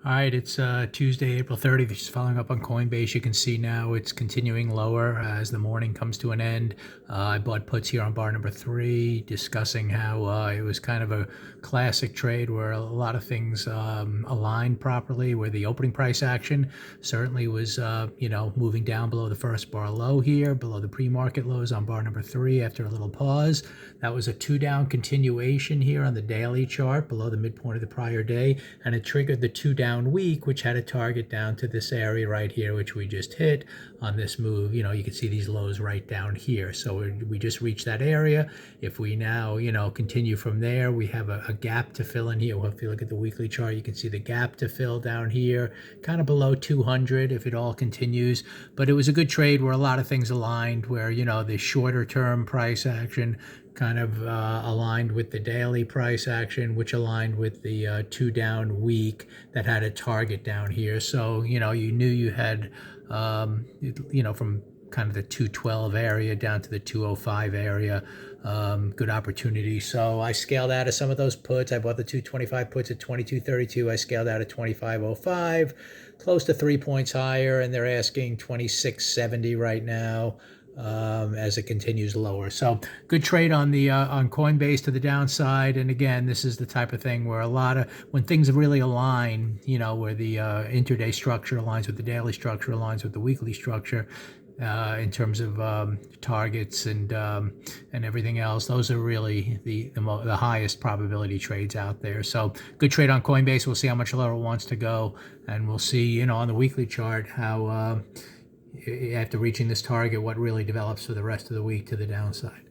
All right, it's Tuesday, April 30th. Just following up on Coinbase. You can see now it's continuing lower as the morning comes to an end. I bought puts here on bar number 3, discussing how it was kind of a classic trade where a lot of things aligned properly, where the opening price action certainly was, moving down below the first bar low here, below the pre-market lows on bar number 3 after a little pause. That was a 2-down continuation here on the daily chart below the midpoint of the prior day, and it triggered the 2-down week, which had a target down to this area right here, which we just hit on this move. You can see these lows right down here. So we just reached that area. If we now, continue from there, we have a gap to fill in here. Well, if you look at the weekly chart, you can see the gap to fill down here, kind of below 200 if it all continues. But it was a good trade where a lot of things aligned, where, the shorter term price action kind of aligned with the daily price action, which aligned with the 2-down week that had a target down here. So, you knew you had, from kind of the 212 area down to the 205 area, good opportunity. So I scaled out of some of those puts. I bought the 225 puts at 22.32. I scaled out at 25.05, close to 3 points higher, and they're asking 26.70 right now. As it continues lower. So good trade on the on Coinbase to the downside. And again, this is the type of thing where when things really align, where the intraday structure aligns with the daily structure, aligns with the weekly structure, in terms of targets and everything else. Those are really the highest probability trades out there. So good trade on Coinbase. We'll see how much lower it wants to go, and we'll see, on the weekly chart how after reaching this target, what really develops for the rest of the week to the downside.